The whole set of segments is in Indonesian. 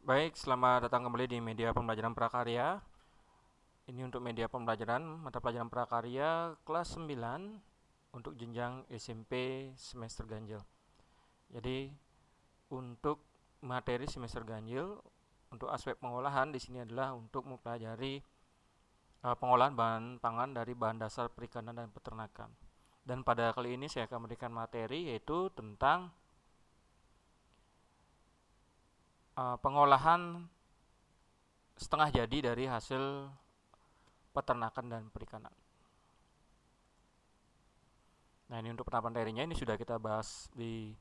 Baik, selamat datang kembali di media pembelajaran prakarya. Ini untuk media pembelajaran mata pelajaran prakarya kelas 9 untuk jenjang SMP semester ganjil. Jadi, untuk materi semester ganjil untuk aspek pengolahan di sini adalah untuk mempelajari pengolahan bahan pangan dari bahan dasar perikanan dan peternakan. Dan pada kali ini saya akan memberikan materi yaitu tentang pengolahan setengah jadi dari hasil peternakan dan perikanan. Nah, ini untuk penerapan materinya ini sudah kita bahas di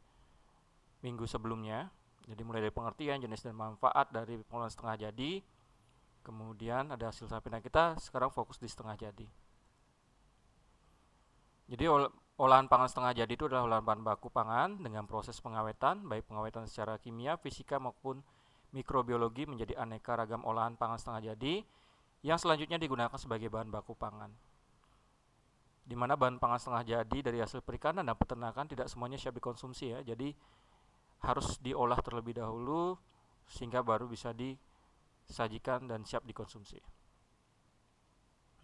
minggu sebelumnya. Jadi mulai dari pengertian, jenis dan manfaat dari pengolahan setengah jadi. Kemudian ada hasil sampingan kita, sekarang fokus di setengah jadi. Jadi olahan pangan setengah jadi itu adalah olahan bahan baku pangan dengan proses pengawetan, baik pengawetan secara kimia, fisika maupun mikrobiologi menjadi aneka ragam olahan pangan setengah jadi yang selanjutnya digunakan sebagai bahan baku pangan. Di mana bahan pangan setengah jadi dari hasil perikanan dan peternakan tidak semuanya siap dikonsumsi ya. Jadi harus diolah terlebih dahulu sehingga baru bisa disajikan dan siap dikonsumsi.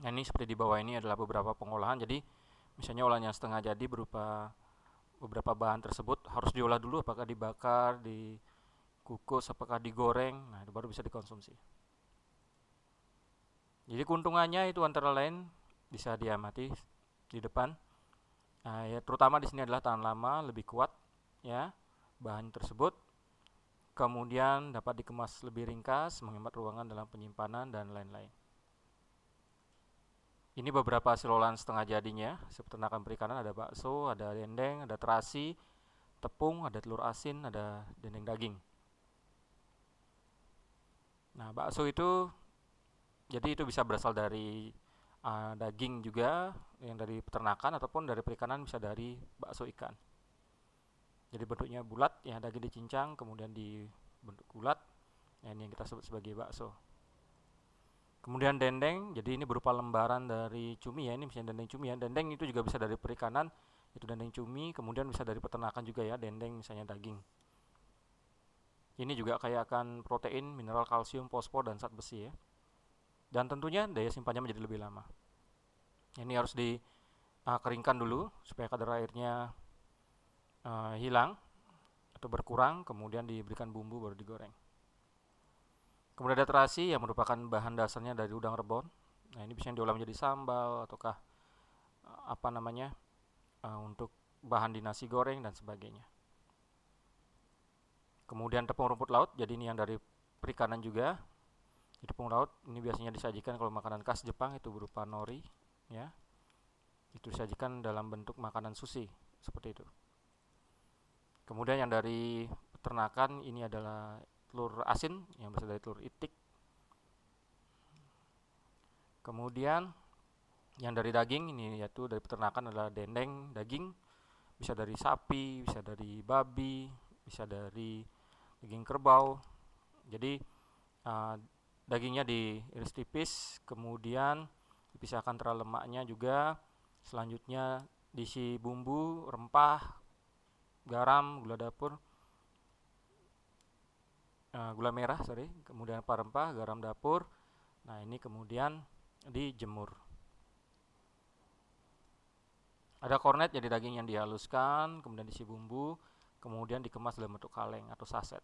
Nah, ini seperti di bawah ini adalah beberapa pengolahan. Jadi misalnya olahan yang setengah jadi berupa beberapa bahan tersebut harus diolah dulu, apakah dibakar, dikukus, apakah digoreng. Nah, itu baru bisa dikonsumsi. Jadi keuntungannya itu antara lain bisa diamati di depan. Nah, ya, terutama di sini adalah tahan lama, lebih kuat ya bahan tersebut. Kemudian dapat dikemas lebih ringkas, menghemat ruangan dalam penyimpanan dan lain-lain. Ini beberapa hasil olahan setengah jadinya, seperti peternakan perikanan, ada bakso, ada dendeng, ada terasi, tepung, ada telur asin, ada dendeng daging. Nah, bakso itu jadi itu bisa berasal dari daging juga yang dari peternakan ataupun dari perikanan, bisa dari bakso ikan. Jadi bentuknya bulat ya, daging dicincang kemudian dibentuk bulat. Ya, ini yang kita sebut sebagai bakso. Kemudian dendeng, jadi ini berupa lembaran dari cumi ya, ini misalnya dendeng cumi ya. Dendeng itu juga bisa dari perikanan, itu dendeng cumi, kemudian bisa dari peternakan juga ya, dendeng misalnya daging. Ini juga kaya akan protein, mineral kalsium, fosfor dan zat besi ya. Dan tentunya daya simpannya menjadi lebih lama. Ini harus dikeringkan dulu supaya kadar airnya hilang atau berkurang, kemudian diberikan bumbu baru digoreng. Kemudian ada terasi yang merupakan bahan dasarnya dari udang rebon. Nah, ini bisa diolah menjadi sambal ataukah apa namanya untuk bahan di nasi goreng dan sebagainya. Kemudian tepung rumput laut, jadi ini yang dari perikanan juga. Tepung laut ini biasanya disajikan kalau makanan khas Jepang itu berupa nori ya. Itu disajikan dalam bentuk makanan sushi seperti itu. Kemudian yang dari peternakan ini adalah telur asin yang berasal dari telur itik. Kemudian yang dari daging ini yaitu dari peternakan adalah dendeng daging, bisa dari sapi, bisa dari babi, bisa dari daging kerbau. Jadi dagingnya diiris tipis, kemudian dipisahkan antara lemaknya juga. Selanjutnya diisi bumbu, rempah, garam, gula dapur, gula merah, kemudian rempah, garam dapur. Nah, ini kemudian dijemur. Ada kornet, jadi daging yang dihaluskan, kemudian diisi bumbu, kemudian dikemas dalam bentuk kaleng atau saset.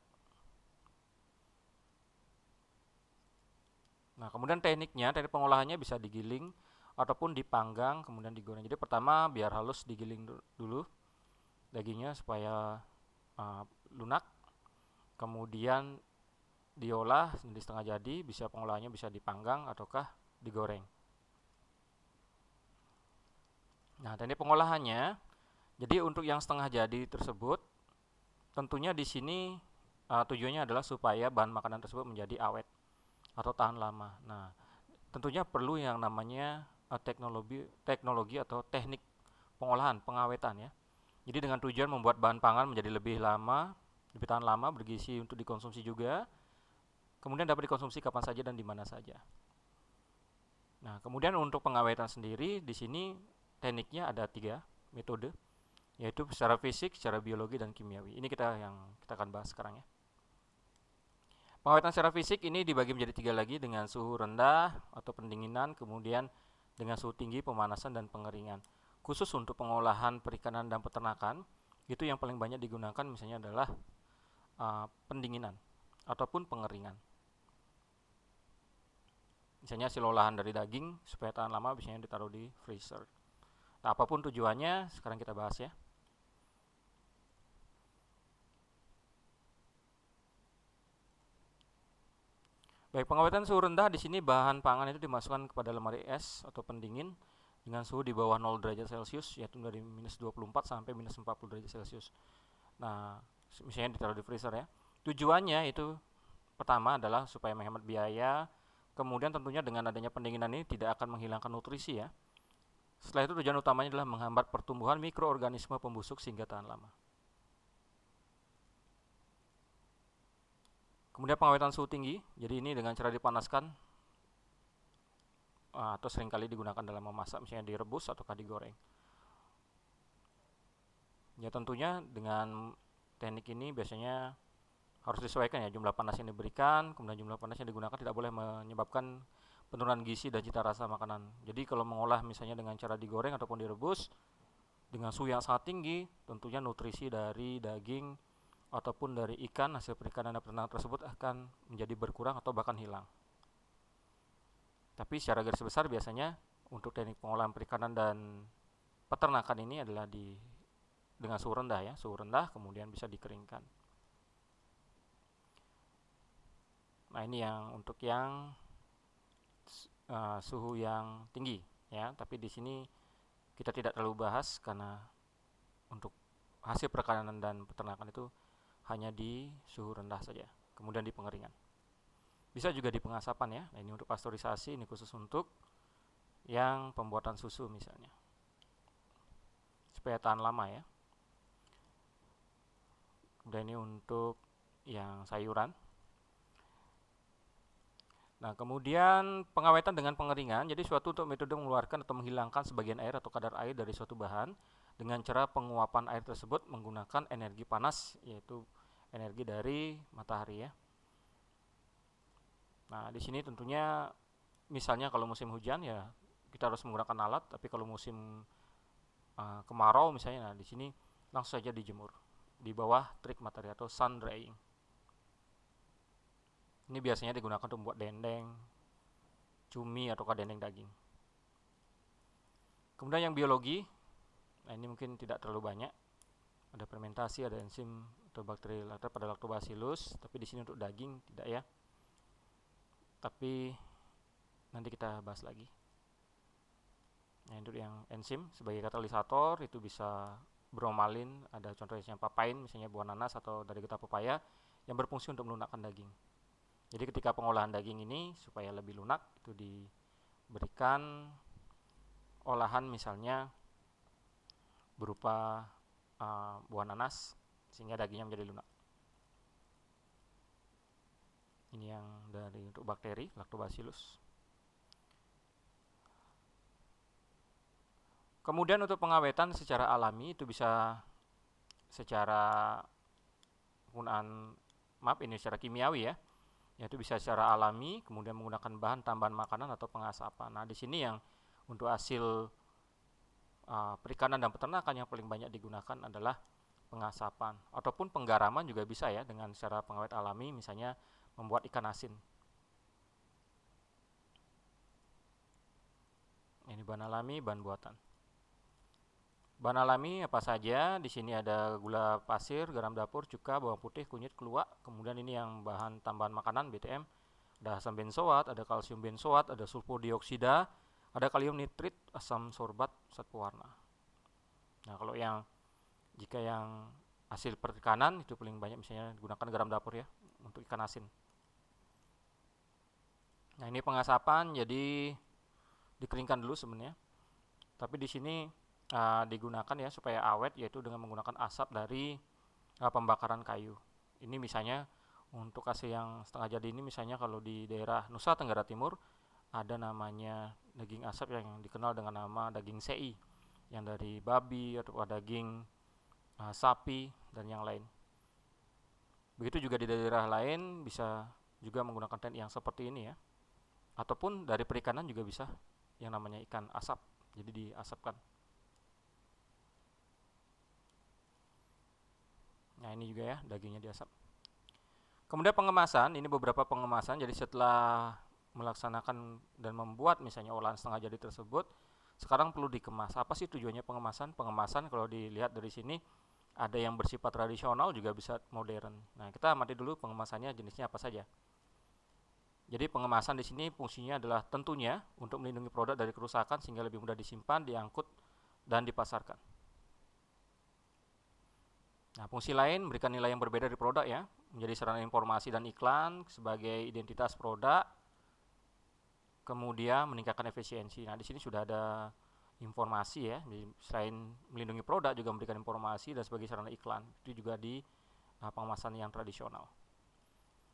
Nah, kemudian teknik pengolahannya bisa digiling ataupun dipanggang, kemudian digoreng. Jadi pertama biar halus digiling dulu dagingnya supaya lunak. Kemudian diolah di setengah jadi, bisa pengolahannya bisa dipanggang ataukah digoreng. Nah, teknik pengolahannya, jadi untuk yang setengah jadi tersebut, tentunya di sini tujuannya adalah supaya bahan makanan tersebut menjadi awet atau tahan lama. Nah, tentunya perlu yang namanya teknologi atau teknik pengolahan, pengawetan ya. Jadi dengan tujuan membuat bahan pangan menjadi lebih lama, lebih tahan lama, bergizi untuk dikonsumsi juga, kemudian dapat dikonsumsi kapan saja dan di mana saja. Nah, kemudian untuk pengawetan sendiri di sini tekniknya ada 3 metode, yaitu secara fisik, secara biologi dan kimiawi. Ini yang kita akan bahas sekarang ya. Pengawetan secara fisik ini dibagi menjadi 3 lagi, dengan suhu rendah atau pendinginan, kemudian dengan suhu tinggi, pemanasan, dan pengeringan. Khusus untuk pengolahan perikanan dan peternakan, itu yang paling banyak digunakan misalnya adalah pendinginan ataupun pengeringan. Misalnya hasil olahan dari daging supaya tahan lama biasanya ditaruh di freezer. Nah, apapun tujuannya sekarang kita bahas ya. Baik, pengawetan suhu rendah di sini bahan pangan itu dimasukkan kepada lemari es atau pendingin dengan suhu di bawah 0 derajat Celcius, yaitu dari minus 24 sampai minus 40 derajat Celcius. Nah, misalnya ditaruh di freezer ya. Tujuannya itu pertama adalah supaya menghemat biaya, kemudian tentunya dengan adanya pendinginan ini tidak akan menghilangkan nutrisi ya. Setelah itu tujuan utamanya adalah menghambat pertumbuhan mikroorganisme pembusuk sehingga tahan lama. Kemudian pengawetan suhu tinggi, jadi ini dengan cara dipanaskan atau seringkali digunakan dalam memasak, misalnya direbus ataukah digoreng. Ya tentunya dengan teknik ini biasanya harus disesuaikan ya jumlah panas yang diberikan, kemudian jumlah panas yang digunakan tidak boleh menyebabkan penurunan gizi dan cita rasa makanan. Jadi kalau mengolah misalnya dengan cara digoreng ataupun direbus dengan suhu yang sangat tinggi, tentunya nutrisi dari daging ataupun dari ikan hasil perikanan dan peternakan tersebut akan menjadi berkurang atau bahkan hilang. Tapi secara garis besar biasanya untuk teknik pengolahan perikanan dan peternakan ini adalah dengan suhu rendah ya, suhu rendah kemudian bisa dikeringkan. Nah, ini yang untuk yang suhu yang tinggi ya, tapi di sini kita tidak terlalu bahas karena untuk hasil perikanan dan peternakan itu hanya di suhu rendah saja, kemudian di pengeringan. Bisa juga di pengasapan ya. Nah, ini untuk pasteurisasi, ini khusus untuk yang pembuatan susu misalnya, supaya tahan lama ya. Kemudian ini untuk yang sayuran. Nah, kemudian pengawetan dengan pengeringan, jadi suatu untuk metode mengeluarkan atau menghilangkan sebagian air atau kadar air dari suatu bahan dengan cara penguapan air tersebut menggunakan energi panas, yaitu energi dari matahari ya. Nah, di sini tentunya misalnya kalau musim hujan ya kita harus menggunakan alat, tapi kalau musim kemarau misalnya, nah di sini langsung saja dijemur di bawah terik matahari atau sun drying. Ini biasanya digunakan untuk membuat dendeng, cumi atau dendeng daging. Kemudian yang biologi, nah ini mungkin tidak terlalu banyak. Ada fermentasi, ada enzim atau bakteri pada lactobacillus, tapi di sini untuk daging tidak ya. Tapi nanti kita bahas lagi. Nah, untuk yang enzim sebagai katalisator itu bisa bromalin, ada contohnya papain misalnya buah nanas atau dari getah pepaya yang berfungsi untuk melunakkan daging. Jadi ketika pengolahan daging ini supaya lebih lunak itu diberikan olahan misalnya berupa buah nanas sehingga dagingnya menjadi lunak. Ini yang dari untuk bakteri lactobacillus. Kemudian untuk pengawetan secara alami itu bisa secara penggunaan ini secara kimiawi ya. Yaitu bisa secara alami, kemudian menggunakan bahan tambahan makanan atau pengasapan. Nah, di sini yang untuk hasil perikanan dan peternakan yang paling banyak digunakan adalah pengasapan ataupun penggaraman juga bisa ya dengan secara pengawet alami, misalnya membuat ikan asin. Ini bahan alami, bahan buatan. Bahan alami apa saja? Di sini ada gula pasir, garam dapur, cuka, bawang putih, kunyit, keluak. Kemudian ini yang bahan tambahan makanan BTM. Ada asam benzoat, ada kalsium benzoat, ada sulfur dioksida, ada kalium nitrit, asam sorbat, zat pewarna. Nah, kalau jika yang hasil perikanan itu paling banyak misalnya digunakan garam dapur ya untuk ikan asin. Nah, ini pengasapan, jadi dikeringkan dulu sebenarnya. Tapi di sini digunakan ya supaya awet, yaitu dengan menggunakan asap dari pembakaran kayu. Ini misalnya untuk hasil yang setengah jadi ini, misalnya kalau di daerah Nusa Tenggara Timur ada namanya daging asap yang dikenal dengan nama daging sei, yang dari babi atau daging sapi dan yang lain. Begitu juga di daerah lain bisa juga menggunakan teknik yang seperti ini ya. Ataupun dari perikanan juga bisa yang namanya ikan asap, jadi diasapkan. Nah ini juga ya, dagingnya diasap. Kemudian pengemasan, ini beberapa pengemasan. Jadi setelah melaksanakan dan membuat misalnya olahan setengah jadi tersebut, sekarang perlu dikemas. Apa sih tujuannya pengemasan? Pengemasan kalau dilihat dari sini ada yang bersifat tradisional, juga bisa modern. Nah, kita amati dulu pengemasannya jenisnya apa saja. Jadi pengemasan di sini fungsinya adalah tentunya untuk melindungi produk dari kerusakan sehingga lebih mudah disimpan, diangkut, dan dipasarkan. Nah, fungsi lain memberikan nilai yang berbeda dari produk ya, menjadi sarana informasi dan iklan sebagai identitas produk, kemudian meningkatkan efisiensi. Nah, di sini sudah ada informasi ya, selain melindungi produk juga memberikan informasi dan sebagai sarana iklan. Itu juga di pengemasan yang tradisional.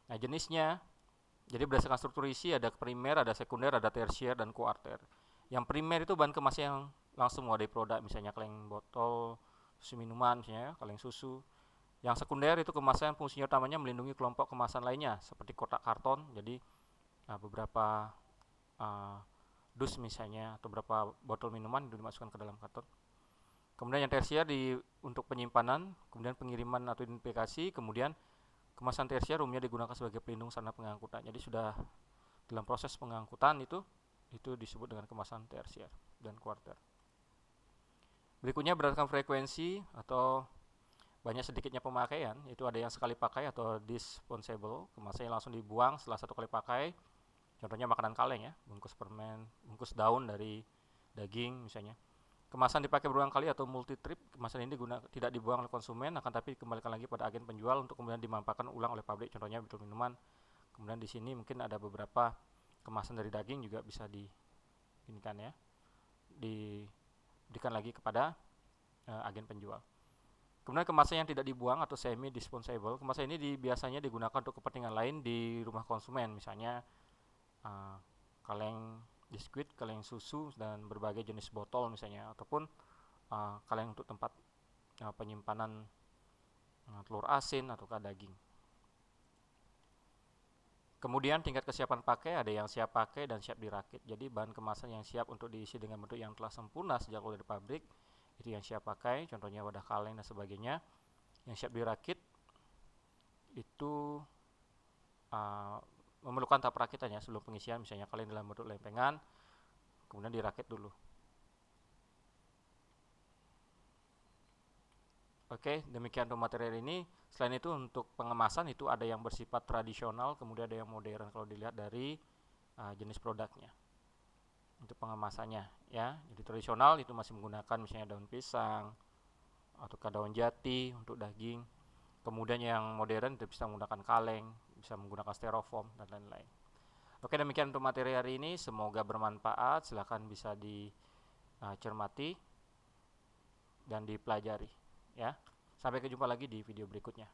Nah, jenisnya, jadi berdasarkan struktur isi ada primer, ada sekunder, ada tersier, dan kuarter. Yang primer itu bahan kemasan yang langsung menguasai produk, misalnya kaleng botol, susu minuman, misalnya kaleng susu. Yang sekunder itu kemasan fungsinya utamanya melindungi kelompok kemasan lainnya, seperti kotak karton, jadi beberapa dus misalnya, atau beberapa botol minuman itu dimasukkan ke dalam karton. Kemudian yang tersier untuk penyimpanan, kemudian pengiriman atau identifikasi, kemudian kemasan tersier umumnya digunakan sebagai pelindung sarana pengangkutan. Jadi sudah dalam proses pengangkutan itu disebut dengan kemasan tersier dan kuarter. Berikutnya berdasarkan frekuensi atau banyak sedikitnya pemakaian, itu ada yang sekali pakai atau disposable, kemasan yang langsung dibuang setelah satu kali pakai. Contohnya makanan kaleng ya, bungkus permen, bungkus daun dari daging misalnya. Kemasan dipakai berulang kali atau multi trip, kemasan ini tidak dibuang oleh konsumen, akan tapi dikembalikan lagi pada agen penjual untuk kemudian dimanfaatkan ulang oleh pabrik, contohnya botol minuman. Kemudian di sini mungkin ada beberapa kemasan dari daging juga bisa diberikan lagi kepada agen penjual. Kemudian kemasan yang tidak dibuang atau semi disposable, kemasan ini biasanya digunakan untuk kepentingan lain di rumah konsumen, misalnya kaleng biskuit, kaleng susu, dan berbagai jenis botol misalnya, ataupun kaleng untuk tempat penyimpanan telur asin atau daging. Kemudian tingkat kesiapan pakai, ada yang siap pakai dan siap dirakit. Jadi bahan kemasan yang siap untuk diisi dengan bentuk yang telah sempurna sejak keluar dari pabrik, itu yang siap pakai, contohnya wadah kaleng dan sebagainya. Yang siap dirakit itu memerlukan tahap perakitan ya sebelum pengisian, misalnya kaleng dalam bentuk lempengan, kemudian dirakit dulu. Oke, demikian untuk materi ini. Selain itu untuk pengemasan itu ada yang bersifat tradisional, kemudian ada yang modern kalau dilihat dari jenis produknya. Untuk pengemasannya ya, jadi tradisional itu masih menggunakan misalnya daun pisang atau daun jati untuk daging. Kemudian yang modern itu bisa menggunakan kaleng, bisa menggunakan styrofoam dan lain-lain. Oke, demikian untuk materi hari ini, semoga bermanfaat. Silahkan bisa dicermati dan dipelajari ya. Sampai jumpa lagi di video berikutnya.